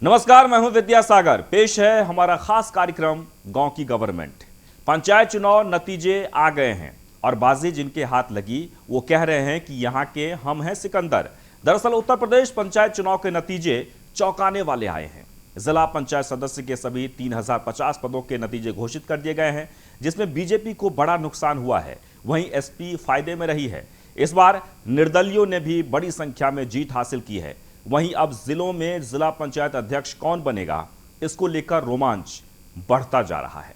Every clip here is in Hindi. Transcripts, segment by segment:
नमस्कार, मैं हूं विद्यासागर। पेश है हमारा खास कार्यक्रम गांव की गवर्नमेंट। पंचायत चुनाव नतीजे आ गए हैं और बाजी जिनके हाथ लगी वो कह रहे हैं कि यहां के हम हैं सिकंदर। दरअसल उत्तर प्रदेश पंचायत चुनाव के नतीजे चौंकाने वाले आए हैं। जिला पंचायत सदस्य के सभी 3050 पदों के नतीजे घोषित कर दिए गए हैं, जिसमें बीजेपी को बड़ा नुकसान हुआ है। वहीं एसपी फायदे में रही है। इस बार निर्दलियों ने भी बड़ी संख्या में जीत हासिल की है। वहीं अब जिलों में जिला पंचायत अध्यक्ष कौन बनेगा, इसको लेकर रोमांच बढ़ता जा रहा है।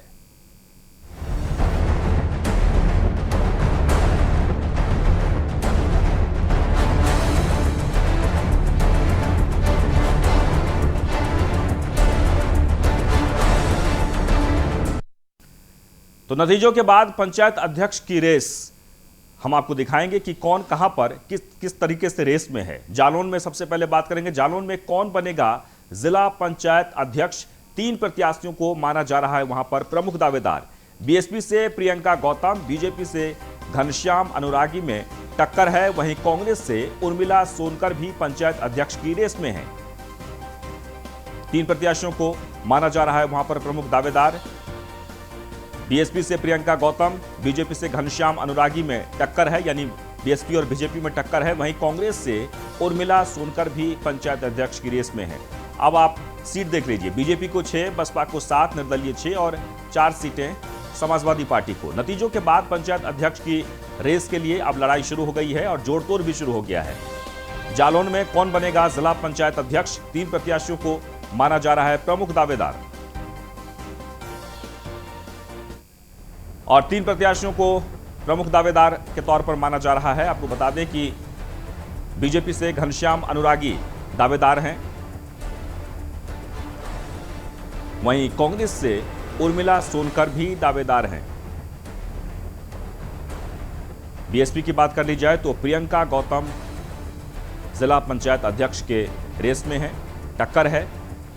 तो नतीजों के बाद पंचायत अध्यक्ष की रेस हम आपको दिखाएंगे कि कौन कहां पर किस तरीके से रेस में है। जालौन में सबसे पहले बात करेंगे। जालौन में कौन बनेगा जिला पंचायत अध्यक्ष? 3 प्रत्याशियों को माना जा रहा है वहां पर प्रमुख दावेदार। बीएसपी से प्रियंका गौतम, बीजेपी से घनश्याम अनुरागी में टक्कर है। वहीं कांग्रेस से उर्मिला सोनकर भी पंचायत अध्यक्ष की रेस में है। 3 प्रत्याशियों को माना जा रहा है वहां पर प्रमुख दावेदार। बीएसपी से प्रियंका गौतम, बीजेपी से घनश्याम अनुरागी में टक्कर है, यानी बीएसपी और बीजेपी में टक्कर है। वहीं कांग्रेस से उर्मिला सोनकर भी पंचायत अध्यक्ष की रेस में है। अब आप सीट देख लीजिए। बीजेपी को 6, बसपा को 7, निर्दलीय 6 और 4 सीटें समाजवादी पार्टी को। नतीजों के बाद पंचायत अध्यक्ष की रेस के लिए अब लड़ाई शुरू हो गई है और जोड़तोड़ भी शुरू हो गया है। जालौन में कौन बनेगा जिला पंचायत अध्यक्ष? 3 प्रत्याशियों को माना जा रहा है प्रमुख दावेदार और 3 प्रत्याशियों को प्रमुख दावेदार के तौर पर माना जा रहा है। आपको बता दें कि बीजेपी से घनश्याम अनुरागी दावेदार हैं, वहीं कांग्रेस से उर्मिला सोनकर भी दावेदार हैं। बीएसपी की बात कर ली जाए तो प्रियंका गौतम जिला पंचायत अध्यक्ष के रेस में है, टक्कर है।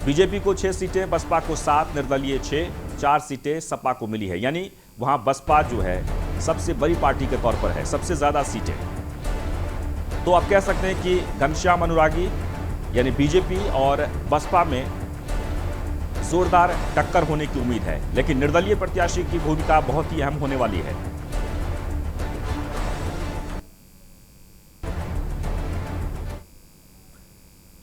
बीजेपी को 6 सीटें, बसपा को 7, निर्दलीय 6, 4 सीटें सपा को मिली है, यानी वहां बसपा जो है सबसे बड़ी पार्टी के तौर पर है, सबसे ज्यादा सीटें। तो आप कह सकते हैं कि घनश्याम अनुरागी यानी बीजेपी और बसपा में जोरदार टक्कर होने की उम्मीद है, लेकिन निर्दलीय प्रत्याशी की भूमिका बहुत ही अहम होने वाली है।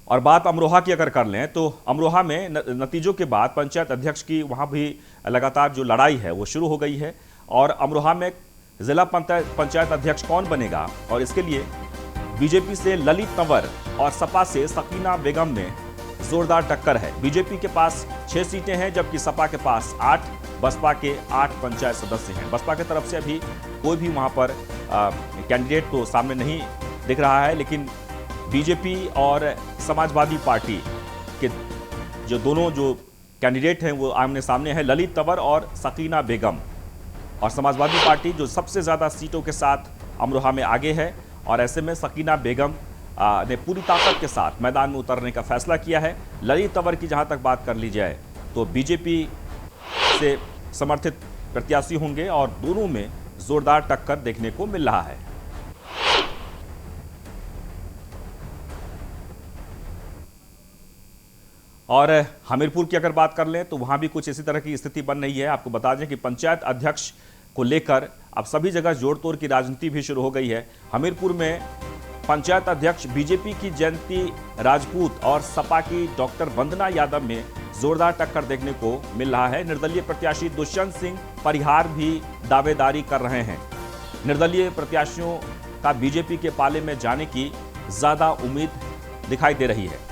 और बात अमरोहा की अगर कर लें तो अमरोहा में नतीजों के बाद पंचायत अध्यक्ष की वहां भी लगातार जो लड़ाई है वो शुरू हो गई है। और अमरोहा में जिला पंचायत अध्यक्ष कौन बनेगा, और इसके लिए बीजेपी से ललित तंवर और सपा से सकीना बेगम में जोरदार टक्कर है। बीजेपी के पास 6 सीटें हैं, जबकि सपा के पास 8, बसपा के 8 पंचायत सदस्य हैं। बसपा की तरफ से अभी कोई भी वहां पर कैंडिडेट तो सामने नहीं दिख रहा है, लेकिन बीजेपी और समाजवादी पार्टी के जो दोनों जो कैंडिडेट हैं वो आमने सामने हैं, ललित तंवर और सकीना बेगम। और समाजवादी पार्टी जो सबसे ज़्यादा सीटों के साथ अमरोहा में आगे है, और ऐसे में सकीना बेगम ने पूरी ताकत के साथ मैदान में उतरने का फैसला किया है। ललित तंवर की जहां तक बात कर ली जाए तो बीजेपी से समर्थित प्रत्याशी होंगे और दोनों में जोरदार टक्कर देखने को मिल रहा है। और हमीरपुर की अगर बात कर लें तो वहां भी कुछ इसी तरह की स्थिति बन रही है। आपको बता दें कि पंचायत अध्यक्ष को लेकर अब सभी जगह जोड़ तोड़ की राजनीति भी शुरू हो गई है। हमीरपुर में पंचायत अध्यक्ष बीजेपी की जयंती राजपूत और सपा की डॉक्टर वंदना यादव में जोरदार टक्कर देखने को मिल रहा है। निर्दलीय प्रत्याशी दुष्यंत सिंह परिहार भी दावेदारी कर रहे हैं। निर्दलीय प्रत्याशियों का बीजेपी के पाले में जाने की ज्यादा उम्मीद दिखाई दे रही है।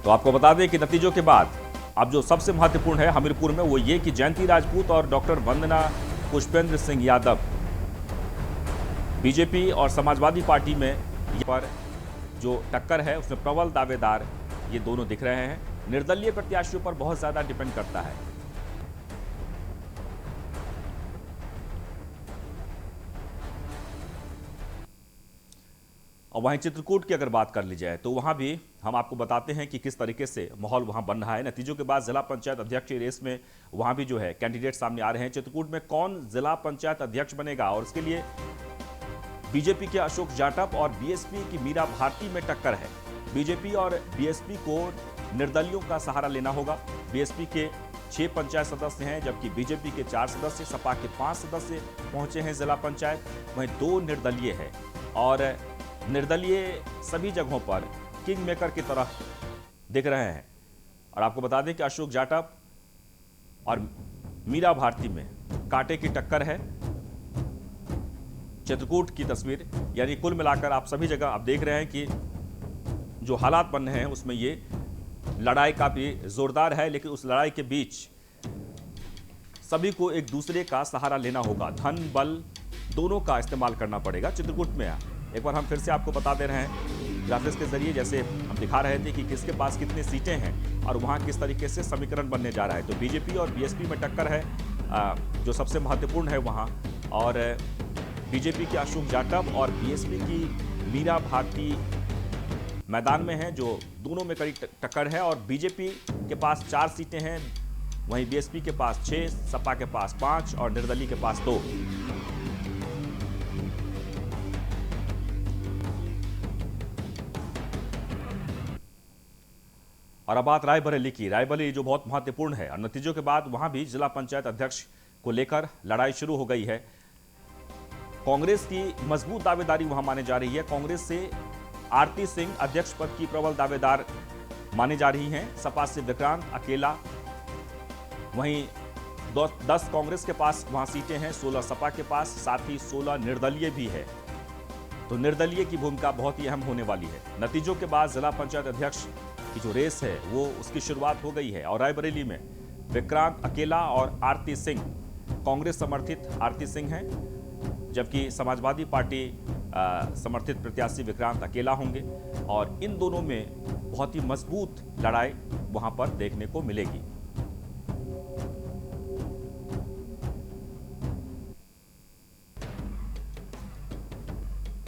तो आपको बता दें कि नतीजों के बाद अब जो सबसे महत्वपूर्ण है हमीरपुर में वो ये कि जयंती राजपूत और डॉक्टर वंदना पुष्पेंद्र सिंह यादव बीजेपी और समाजवादी पार्टी में पर जो टक्कर है उसमें प्रबल दावेदार ये दोनों दिख रहे हैं। निर्दलीय प्रत्याशियों पर बहुत ज्यादा डिपेंड करता है। और वहीं चित्रकूट की अगर बात कर ली जाए तो वहां भी हम आपको बताते हैं कि किस तरीके से माहौल वहां बन रहा है। नतीजों के बाद जिला पंचायत अध्यक्ष की रेस में वहां भी जो है कैंडिडेट सामने आ रहे हैं। चित्रकूट में कौन जिला पंचायत अध्यक्ष बनेगा और इसके लिए बीजेपी के अशोक जाटव और बीएसपी की मीरा भारती में टक्कर है। बीजेपी और बीएसपी को निर्दलियों का सहारा लेना होगा। बीएसपी के 6 पंचायत सदस्य हैं, जबकि बीजेपी के 4 सदस्य, सपा के 5 सदस्य पहुंचे हैं जिला पंचायत। वहीं 2 निर्दलीय है और निर्दलीय सभी जगहों पर किंग मेकर की तरह दिख रहे हैं। और आपको बता दें कि अशोक जाटव और मीरा भारती में कांटे की टक्कर है। चित्रकूट की तस्वीर, यानी कुल मिलाकर आप सभी जगह आप देख रहे हैं कि जो हालात बन रहे हैं उसमें ये लड़ाई काफी जोरदार है, लेकिन उस लड़ाई के बीच सभी को एक दूसरे का सहारा लेना होगा। धन बल दोनों का इस्तेमाल करना पड़ेगा। चित्रकूट में एक बार हम फिर से आपको बता दे रहे हैं ग्राफिक्स के जरिए, जैसे हम दिखा रहे थे कि किसके पास कितनी सीटें हैं और वहां किस तरीके से समीकरण बनने जा रहा है। तो बीजेपी और बीएसपी में टक्कर है जो सबसे महत्वपूर्ण है वहां, और बीजेपी के अशोक जाटव और बीएसपी की मीरा भारती मैदान में है, जो दोनों में कड़ी टक्कर है। और बीजेपी के पास 4 सीटें हैं, वहीं बीएसपी के पास 6, सपा के पास 5 और निर्दलीय के पास 2। और अब बात रायबरेली की। रायबरेली जो बहुत महत्वपूर्ण है, और नतीजों के बाद वहां भी जिला पंचायत अध्यक्ष को लेकर लड़ाई शुरू हो गई है। कांग्रेस की मजबूत दावेदारी वहां मानी जा रही है। कांग्रेस से आरती सिंह अध्यक्ष पद की प्रबल दावेदार मानी जा रही हैं। सपा से विक्रांत अकेला, वहीं 10 कांग्रेस के पास वहां सीटें हैं, 16 सपा के पास, साथ ही 16 निर्दलीय भी है। तो निर्दलीय की भूमिका बहुत ही अहम होने वाली है। नतीजों के बाद जिला पंचायत अध्यक्ष की जो रेस है वो उसकी शुरुआत हो गई है। और रायबरेली में विक्रांत अकेला और आरती सिंह, कांग्रेस समर्थित आरती सिंह हैं, जबकि समाजवादी पार्टी समर्थित प्रत्याशी विक्रांत अकेला होंगे। और इन दोनों में बहुत ही मजबूत लड़ाई वहां पर देखने को मिलेगी।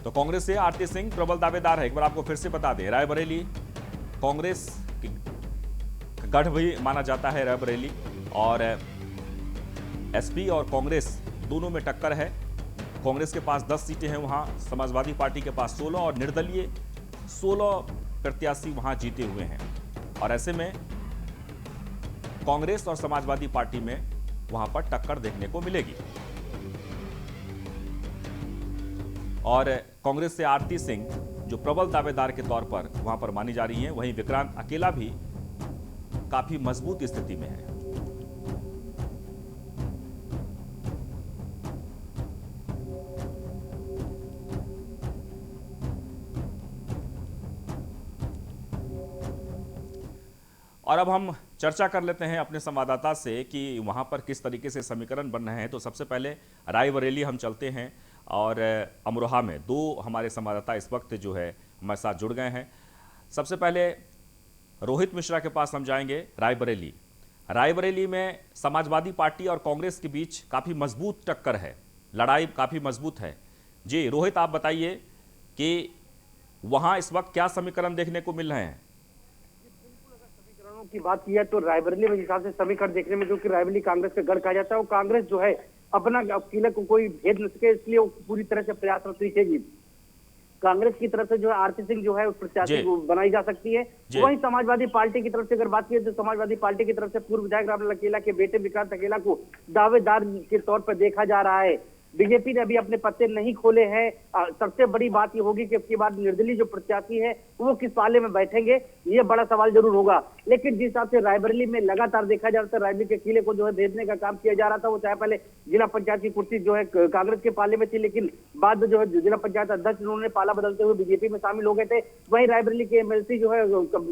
तो कांग्रेस से आरती सिंह प्रबल दावेदार है। एक बार आपको फिर से बता दें, रायबरेली कांग्रेस गढ़ भी माना जाता है रायबरेली, और एसपी और कांग्रेस दोनों में टक्कर है। कांग्रेस के पास 10 सीटें हैं वहां, समाजवादी पार्टी के पास 16 और निर्दलीय 16 प्रत्याशी वहां जीते हुए हैं। और ऐसे में कांग्रेस और समाजवादी पार्टी में वहां पर टक्कर देखने को मिलेगी। और कांग्रेस से आरती सिंह जो प्रबल दावेदार के तौर पर वहां पर मानी जा रही हैं, वहीं विक्रांत अकेला भी काफी मजबूत स्थिति में है। और अब हम चर्चा कर लेते हैं अपने संवाददाता से कि वहां पर किस तरीके से समीकरण बन रहे हैं। तो सबसे पहले रायबरेली हम चलते हैं, और अमरोहा में 2 हमारे संवाददाता इस वक्त जो है हमारे साथ जुड़ गए हैं। सबसे पहले रोहित मिश्रा के पास हम जाएंगे। रायबरेली में समाजवादी पार्टी और कांग्रेस के बीच काफ़ी मजबूत टक्कर है, लड़ाई काफ़ी मजबूत है। जी रोहित, आप बताइए कि वहाँ इस वक्त क्या समीकरण देखने को मिल रहे हैं? की बात की है तो रायबरेली में हिसाब से समीकरण देखने में, जो कि रायबरेली कांग्रेस का गढ़ कहा जाता है, वो कांग्रेस जो है अपना किले को कोई भेद न सके, इसलिए वो पूरी तरह से प्रयासरत दिखेगी। कांग्रेस की तरफ से जो है आरती सिंह जो है उस प्रत्याशी को बनाई जा सकती है। वहीं समाजवादी पार्टी की तरफ से अगर बात की तो समाजवादी पार्टी की तरफ से पूर्व विधायक रामलाल अकेला के बेटे विक्रांत अकेला को दावेदार के तौर पर देखा जा रहा है। बीजेपी ने अभी अपने पत्ते नहीं खोले हैं। सबसे बड़ी बात ये होगी कि इसके बाद निर्दलीय जो प्रत्याशी है वो किस पाले में बैठेंगे, ये बड़ा सवाल जरूर होगा। लेकिन जिस हिसाब से रायबरेली में लगातार देखा जा रहा था, रायबरेली के किले को जो है भेजने का काम किया जा रहा था, वो चाहे पहले जिला पंचायत की कुर्सी जो है कांग्रेस के पाले में थी, लेकिन बाद में जो है जिला पंचायत अध्यक्ष उन्होंने पाला बदलते हुए बीजेपी में शामिल हो गए थे। वहीं रायबरेली के एमएलसी जो है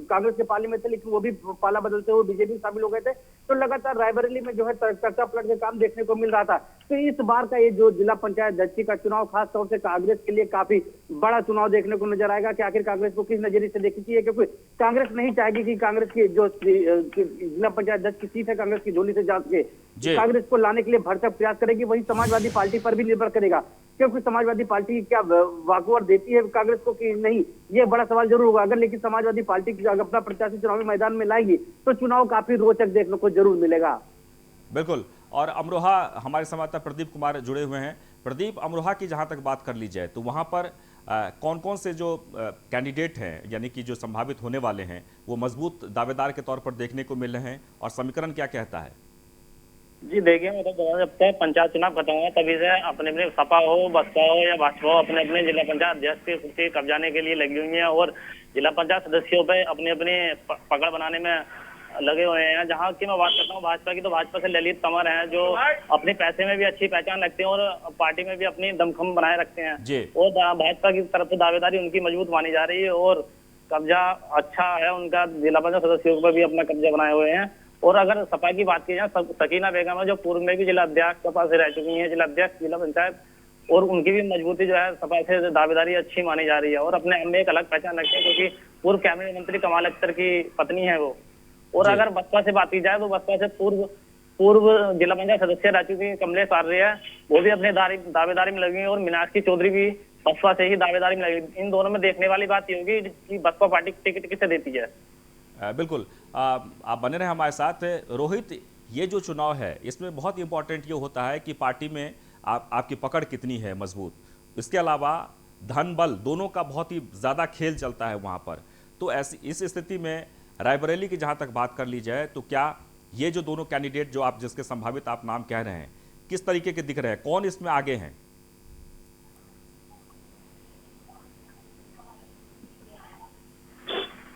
कांग्रेस के पाले में थे, लेकिन वो भी पाला बदलते हुए बीजेपी में शामिल हो गए थे। तो लगातार रायबरेली में जो है तख्ता पलट का काम देखने को मिल रहा था। तो इस बार का ये जो जिला पंचायत अध्यक्ष का चुनाव खास तौर से कांग्रेस के लिए काफी बड़ा चुनाव देखने को नजर आएगा कि आखिर कांग्रेस को किस नजरिए से देखती है, क्योंकि कांग्रेस नहीं चाहेगी कि कांग्रेस की जो जिला पंचायत अध्यक्ष की सीट है कांग्रेस की झोली से जांच के कांग्रेस को लाने के लिए भरसक प्रयास करेगी। वहीं समाजवादी पार्टी पर भी निर्भर करेगा, क्योंकि समाजवादी पार्टी क्या वाकओवर देती है कांग्रेस को कि नहीं, ये बड़ा सवाल जरूर होगा। अगर लेकिन समाजवादी पार्टी अपना प्रत्याशी चुनावी मैदान में लाएगी तो चुनाव काफी रोचक देखने को जरूर मिलेगा। बिल्कुल। और अमरोहा हमारे संवाददाता प्रदीप कुमार जुड़े हुए हैं। प्रदीप, अमरोहा की जहां तक बात कर ली जाए तो वहां पर कौन कौन से जो कैंडिडेट हैं, यानी कि जो संभावित होने वाले हैं, वो मजबूत दावेदार के तौर पर देखने को मिल रहे हैं और समीकरण क्या कहता है? जी देखिए, मतलब जब तक पंचायत चुनाव खत्म हुआ तभी से अपने अपने सपा हो, बसपा हो या भाजपा हो, अपने अपने जिला पंचायत अध्यक्ष की कुर्सी कब्जाने के लिए लगी हुई है और जिला पंचायत सदस्यों पे अपने अपने पकड़ बनाने में लगे हुए हैं। जहाँ की मैं बात करता हूँ भाजपा की, तो भाजपा से ललित कमर हैं जो अपने पैसे में भी अच्छी पहचान रखते हैं और पार्टी में भी अपनी दमखम बनाए रखते हैं। और भाजपा की तरफ से दावेदारी उनकी मजबूत मानी जा रही है और कब्जा अच्छा है उनका, जिला पंचायत सदस्यों पर भी अपना कब्जा बनाए हुए हैं। और अगर सपा की बात की जाए, सकीना बेगम है जो पूर्व में भी जिला अध्यक्ष सपा से रह चुकी हैं, जिला अध्यक्ष जिला पंचायत, और उनकी भी मजबूती जो है सपा से दावेदारी अच्छी मानी जा रही है और अपने में एक अलग पहचान रखते हैं क्योंकि पूर्व कैबिनेट मंत्री कमाल अख्तर की पत्नी है वो। और अगर बसपा से बात की जाए तो बसपा से पूर्व जिला पंचायत सदस्य रह चुकी कमलेश आर्य है, वो भी अपने दावेदारी में लगी है और मीनाक्षी चौधरी भी बसपा से ही दावेदारी में लगी। इन दोनों में देखने वाली बात ये होगी कि बसपा पार्टी टिकट किसे देती है। बिल्कुल, आप बने रहे हमारे साथ। रोहित, ये जो चुनाव है इसमें बहुत इंपॉर्टेंट ये होता है कि पार्टी में आपकी पकड़ कितनी है मजबूत। इसके अलावा धन बल दोनों का बहुत ही ज़्यादा खेल चलता है वहाँ पर। तो ऐसी इस स्थिति में रायबरेली की जहाँ तक बात कर ली जाए तो क्या ये जो दोनों कैंडिडेट जो आप जिसके संभावित आप नाम कह रहे हैं, किस तरीके के दिख रहे हैं, कौन इसमें आगे हैं?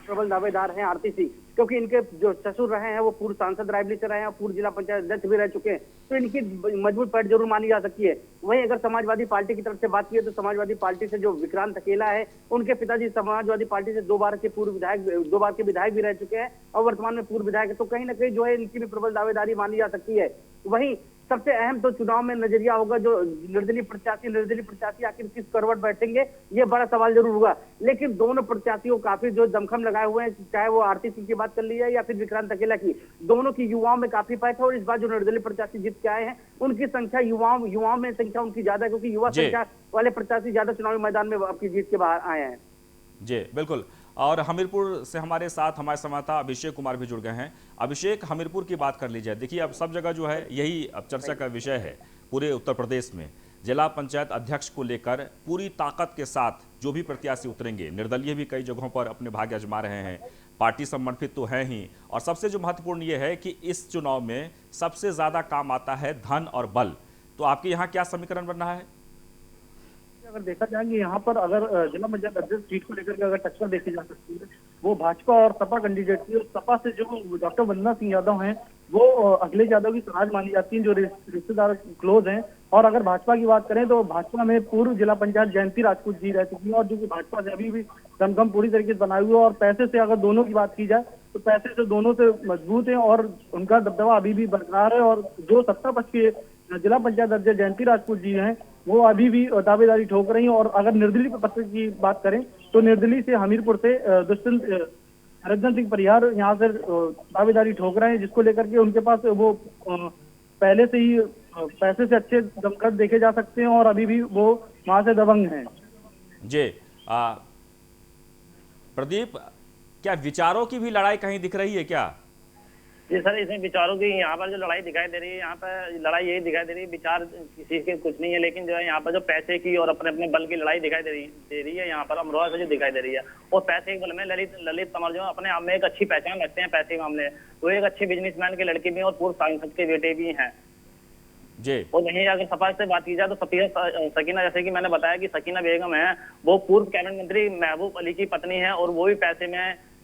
प्रबल दावेदार हैं आरती सिंह, क्योंकि इनके जो ससुर रहे हैं वो पूर्व सांसद रायबरेली से रहे हैं और पूर्व जिला पंचायत अध्यक्ष भी रह चुके हैं, तो इनकी मजबूत पैठ जरूर मानी जा सकती है। वहीं अगर समाजवादी पार्टी की तरफ से बात की तो समाजवादी पार्टी से जो विक्रांत अकेला है, उनके पिताजी समाजवादी पार्टी से 2 बार के विधायक भी रह चुके हैं और वर्तमान में पूर्व विधायक है, तो कहीं ना कहीं जो है इनकी भी प्रबल दावेदारी मानी जा सकती है। वहीं सबसे अहम तो चुनाव में नजरिया होगा जो निर्दलीय प्रत्याशी आखिर किस करवट बैठेंगे, ये बड़ा सवाल जरूर होगा। लेकिन दोनों प्रत्याशियों काफी जो दमखम लगाए हुए हैं, चाहे वो आरती सिंह की बात कर ली जाए या फिर विक्रांत अकेला की, दोनों की युवाओं में काफी पैठ है और इस बार जो निर्दलीय प्रत्याशी जीत के आए हैं उनकी संख्या युवाओं में संख्या उनकी ज्यादा है, क्योंकि युवा संख्या वाले प्रत्याशी ज्यादा चुनावी मैदान में आपकी जीत के बाहर आए हैं। जी बिल्कुल। और हमीरपुर से हमारे साथ हमारे संवाददाता अभिषेक कुमार भी जुड़ गए हैं। अभिषेक, हमीरपुर की बात कर ली जाए, देखिए अब सब जगह जो है यही अब चर्चा का विषय है पूरे उत्तर प्रदेश में। जिला पंचायत अध्यक्ष को लेकर पूरी ताकत के साथ जो भी प्रत्याशी उतरेंगे, निर्दलीय भी कई जगहों पर अपने भाग्य आजमा रहे हैं, पार्टी समर्थित तो है ही, और सबसे जो महत्वपूर्ण ये है कि इस चुनाव में सबसे ज़्यादा काम आता है धन और बल। तो आपके यहाँ क्या समीकरण बन रहा है? अगर देखा जाए कि यहाँ पर अगर जिला पंचायत अध्यक्ष सीट को लेकर के अगर टक्कर देखी जा सकती है, वो भाजपा और सपा कैंडिडेट की। और सपा से जो डॉक्टर वंदना सिंह यादव हैं वो अखिलेश यादव की समाज मानी जाती है, जो रिश्तेदार क्लोज हैं। और अगर भाजपा की बात करें तो भाजपा में पूर्व जिला पंचायत जयंती राजपूत जी रह चुकी है और जो कि भाजपा से अभी भी दमखम पूरी तरीके से बनाए हुए। और पैसे से अगर दोनों की बात की जाए तो पैसे से दोनों से मजबूत है और उनका दबदबा अभी भी बरकरार है। और जो सत्ता पक्ष के जिला पंचायत अध्यक्ष जयंती राजपूत जी हैं वो अभी भी दावेदारी ठोक रही हैं। और अगर निर्दलीय पत्र की बात करें तो निर्दलीय से हमीरपुर से दुष्यंत हरजन सिंह परिहार यहाँ से दावेदारी ठोक रहे हैं, जिसको लेकर के उनके पास वो पहले से ही पैसे से अच्छे दमखम देखे जा सकते हैं और अभी भी वो वहां से दबंग हैं। जी प्रदीप, क्या विचारों की भी लड़ाई कहीं दिख रही है क्या? जी सर, इसमें विचारों की यहाँ पर जो लड़ाई दिखाई दे रही है, यहाँ पर लड़ाई यही दिखाई दे रही है, विचार किसी के कुछ नहीं है, लेकिन जो है यहाँ पर जो पैसे की और अपने अपने बल की लड़ाई दिखाई दे रही है यहाँ पर अमरोहा से जो दिखाई दे रही है। और पैसे के बल में ललित कमल जो अपने आप में एक अच्छी पहचान रखते हैं पैसे के मामले, वो एक अच्छे बिजनेसमैन के लड़के भी और पूर्व सांसद के बेटे भी हैं जी। और वहीं अगर सपा से बात की जाए तो सकीना, जैसे कि मैंने बताया कि सकीना बेगम है, वो पूर्व कैबिनेट मंत्री महबूब अली की पत्नी है और वो भी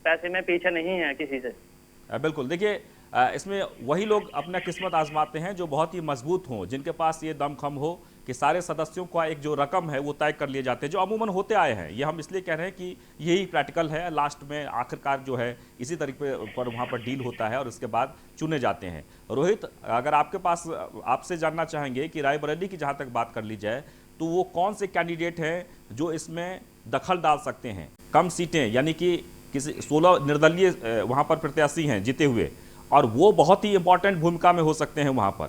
पैसे में पीछे नहीं है किसी से। बिल्कुल, देखिए इसमें वही लोग अपना किस्मत आजमाते हैं जो बहुत ही मजबूत हों, जिनके पास ये दमखम हो कि सारे सदस्यों का एक जो रकम है वो तय कर लिए जाते हैं, जो अमूमन होते आए हैं। ये हम इसलिए कह रहे हैं कि यही प्रैक्टिकल है, लास्ट में आखिरकार जो है इसी तरीके पर वहाँ पर डील होता है और उसके बाद चुने जाते हैं। रोहित, अगर आपके पास आपसे जानना चाहेंगे कि रायबरेली की जहाँ तक बात कर ली जाए तो वो कौन से कैंडिडेट हैं जो इसमें दखल डाल सकते हैं? कम सीटें, यानी कि किसी 16 निर्दलीय वहाँ पर प्रत्याशी हैं जीते हुए, और वो बहुत ही इंपॉर्टेंट भूमिका में हो सकते हैं वहां पर।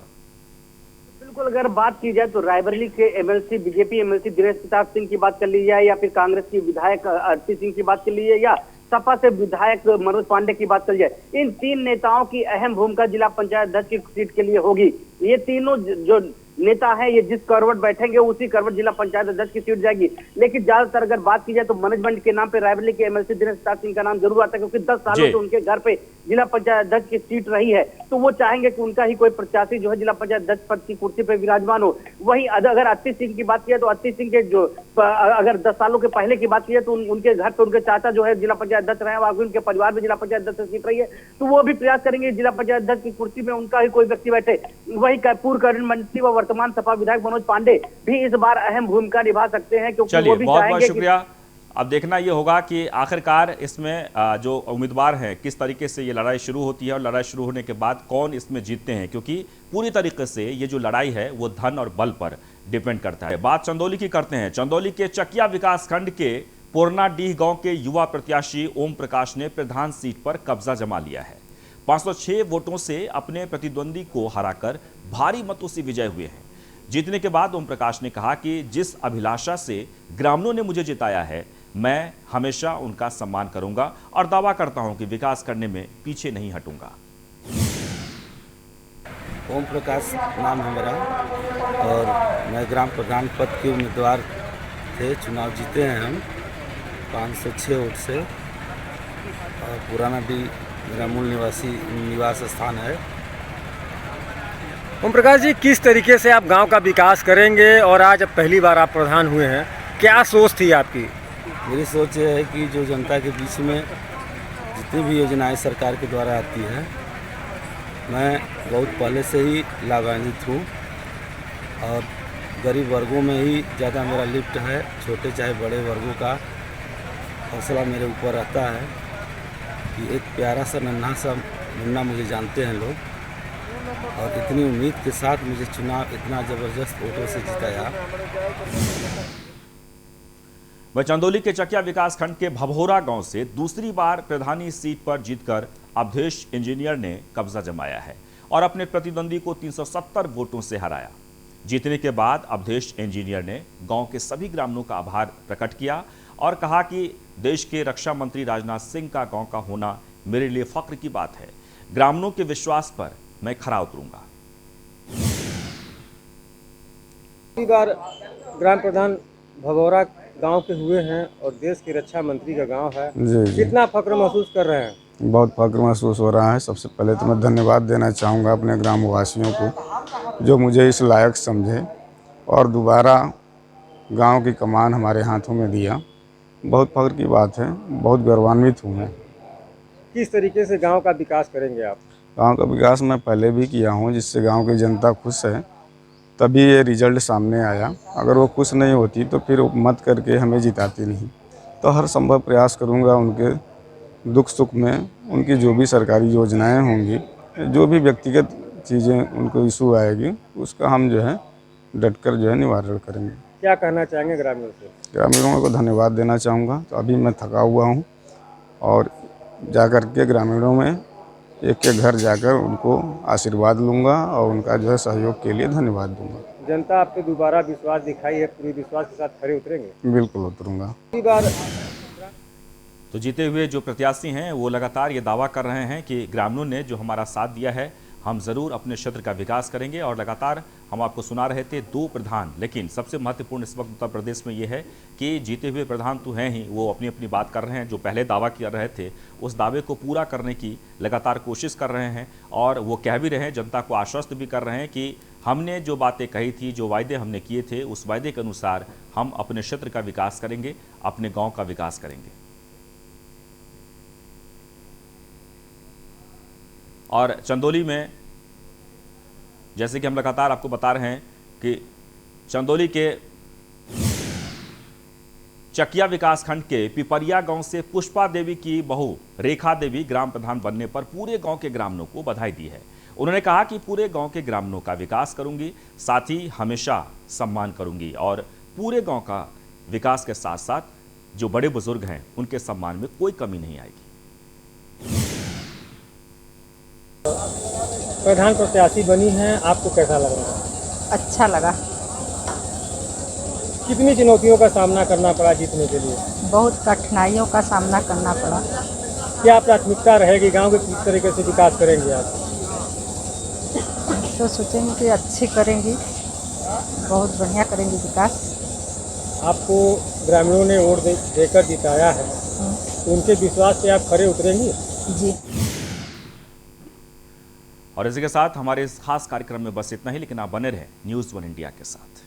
बिल्कुल, अगर बात की जाए तो रायबरेली के MLC, BJP MLC Dinesh Pratap Singh की बात कर ली जाए या फिर कांग्रेस की विधायक आरती सिंह की बात कर ली जाए या सपा से विधायक मनोज पांडे की बात कर जाए, इन 3 नेताओं की अहम भूमिका जिला पंचायत अध्यक्ष की सीट के लिए होगी। ये तीनों जो नेता है, ये जिस करवट बैठेंगे उसी करवट जिला पंचायत अध्यक्ष की सीट जाएगी। लेकिन ज्यादातर अगर बात की जाए तो मैनेजमेंट के नाम पे रायबरेली के एमएलसी दिनेश प्रताप सिंह का नाम जरूर आता है, क्योंकि 10 सालों से उनके घर पे जिला पंचायत अध्यक्ष की सीट रही है। तो वो चाहेंगे कि उनका ही कोई प्रत्याशी जो है जिला पंचायत अध्यक्ष पद की कुर्सी पे विराजमान हो। वहीं अगर अत्ती सिंह की बात की जाए तो अत्ती सिंह के जो अगर 10 सालों के पहले की बात की जाए तो उनके घर पे उनके चाचा जो है जिला पंचायत अध्यक्ष रहे, आगे उनके परिवार में जिला पंचायत अध्यक्ष सीट रही है। तो वो भी प्रयास करेंगे जिला पंचायत अध्यक्ष की कुर्सी में उनका ही कोई व्यक्ति बैठे। वही पूर्व कैबिनेट मंत्री व वर्तमान सपा विधायक मनोज पांडे भी इस बार अहम भूमिका निभा सकते हैं, क्योंकि वो भी बहुत बहुत चाहेंगे शुक्रिया। अब देखना ये होगा कि आखिरकार इसमें जो उम्मीदवार हैं किस तरीके से ये लड़ाई शुरू होती है और लड़ाई शुरू होने के बाद कौन इसमें जीतते हैं, क्योंकि पूरी तरीके से ये जो लड़ाई है वो धन और बल पर डिपेंड करता है। बात चंदौली की करते हैं। चंदौली के चकिया विकासखंड के पोरनाडीह गांव के युवा प्रत्याशी ओम प्रकाश ने प्रधान सीट पर कब्जा जमा लिया है। 506 वोटों से अपने प्रतिद्वंदी को हराकर भारी मतों से विजय हुए हैं। जीतने के बाद ओम प्रकाश ने कहा कि जिस अभिलाषा से ग्रामीणों ने मुझे जिताया है, मैं हमेशा उनका सम्मान करूंगा और दावा करता हूं कि विकास करने में पीछे नहीं हटूंगा। ओम प्रकाश नाम है मेरा और मैं ग्राम प्रधान पद के उम्मीदवार थे। चुनाव जीते हैं हम 506 वोट से और पुरानाडीह मेरा मूल निवास स्थान है। ओम प्रकाश जी, किस तरीके से आप गांव का विकास करेंगे और आज अब पहली बार आप प्रधान हुए हैं, क्या सोच थी आपकी? मेरी सोच ये है कि जो जनता के बीच में जितनी भी योजनाएं सरकार के द्वारा आती है, मैं बहुत पहले से ही लाभान्वित हूँ और गरीब वर्गों में ही ज़्यादा मेरा लिफ्ट है। छोटे चाहे बड़े वर्गों का हौसला मेरे ऊपर रहता है कि एक प्यारा सा नन्हा सा मुन्ना मुझे जानते हैं लोग, और इतनी उम्मीद के साथ मुझे चुनाव इतना ज़बरदस्त वोटों से जिताया। वह चंदौली के चकिया विकासखंड के भभोरा गांव से दूसरी बार प्रधानी सीट पर जीतकर अवधेश इंजीनियर ने कब्जा जमाया है और अपने प्रतिद्वंदी को 370 वोटों से हराया। जीतने के बाद अवधेश इंजीनियर ने गांव के सभी ग्रामीणों का आभार प्रकट किया और कहा कि देश के रक्षा मंत्री राजनाथ सिंह का गांव का होना मेरे लिए फख्र की बात है। ग्रामीणों के विश्वास पर मैं खरा उतरूंगा। पहली बार ग्राम प्रधान भभौरा गांव के हुए हैं और देश के रक्षा मंत्री का गांव है। जी। कितना फख्र महसूस कर रहे हैं? बहुत फख्र महसूस हो रहा है। सबसे पहले तो मैं धन्यवाद देना चाहूँगा अपने ग्रामवासियों को जो मुझे इस लायक समझे और दोबारा गांव की कमान हमारे हाथों में दिया। बहुत फख्र की बात है, बहुत गौरवान्वित हूँ मैं। किस तरीके से गांव का विकास करेंगे आप? गांव का विकास मैं पहले भी किया हूँ, जिससे गांव की जनता खुश है, तभी ये रिजल्ट सामने आया। अगर वो खुश नहीं होती तो फिर मत करके हमें जिताती नहीं। तो हर संभव प्रयास करूँगा उनके दुख सुख में, उनकी जो भी सरकारी योजनाएं होंगी, जो भी व्यक्तिगत चीज़ें उनको इशू आएगी, उसका हम जो है डटकर जो है निवारण करेंगे। क्या कहना चाहेंगे ग्रामीणों से? ग्रामीणों को धन्यवाद देना चाहूँगा। तो अभी मैं थका हुआ हूँ और जाकर के ग्रामीणों में एक एक घर जाकर उनको आशीर्वाद लूँगा और उनका जो है सहयोग के लिए धन्यवाद दूँगा। जनता आप पे दोबारा विश्वास दिखाई है, पूरी विश्वास के साथ खड़े उतरेंगे? बिल्कुल उतरूँगा। पहली बार तो जीते हुए जो प्रत्याशी हैं वो लगातार ये दावा कर रहे हैं कि ग्रामीणों ने जो हमारा साथ दिया है, हम ज़रूर अपने क्षेत्र का विकास करेंगे। और लगातार हम आपको सुना रहे थे 2 प्रधान, लेकिन सबसे महत्वपूर्ण इस वक्त उत्तर प्रदेश में ये है कि जीते हुए प्रधान तो हैं ही, वो अपनी अपनी बात कर रहे हैं। जो पहले दावा कर रहे थे उस दावे को पूरा करने की लगातार कोशिश कर रहे हैं और वो कह भी रहे हैं, जनता को आश्वस्त भी कर रहे हैं कि हमने जो बातें कही थी, जो वायदे हमने किए थे, उस वायदे के अनुसार हम अपने क्षेत्र का विकास करेंगे, अपने गाँव का विकास करेंगे। और चंदौली में जैसे कि हम लगातार आपको बता रहे हैं कि चंदौली के चकिया विकासखंड के पिपरिया गांव से पुष्पा देवी की बहू रेखा देवी ग्राम प्रधान बनने पर पूरे गांव के ग्रामीणों को बधाई दी है। उन्होंने कहा कि पूरे गांव के ग्रामीणों का विकास करूंगी, साथ ही हमेशा सम्मान करूंगी और पूरे गांव का विकास के साथ साथ जो बड़े बुजुर्ग हैं उनके सम्मान में कोई कमी नहीं आएगी। प्रधान प्रत्याशी बनी हैं, आपको कैसा लग रहा है? अच्छा लगा। कितनी चुनौतियों का सामना करना पड़ा जीतने के लिए? बहुत कठिनाइयों का सामना करना पड़ा। क्या प्राथमिकता रहेगी? गांव के किस तरीके से विकास करेंगे आप? तो सोचेंगे कि अच्छी करेंगी। बहुत बढ़िया करेंगे विकास। आपको ग्रामीणों ने वोट देकर जिताया है, तो उनके विश्वास पे आप खरे उतरेंगे? जी। और इसी के साथ हमारे इस खास कार्यक्रम में बस इतना ही, लेकिन आप बने रहें न्यूज़ 1 इंडिया के साथ।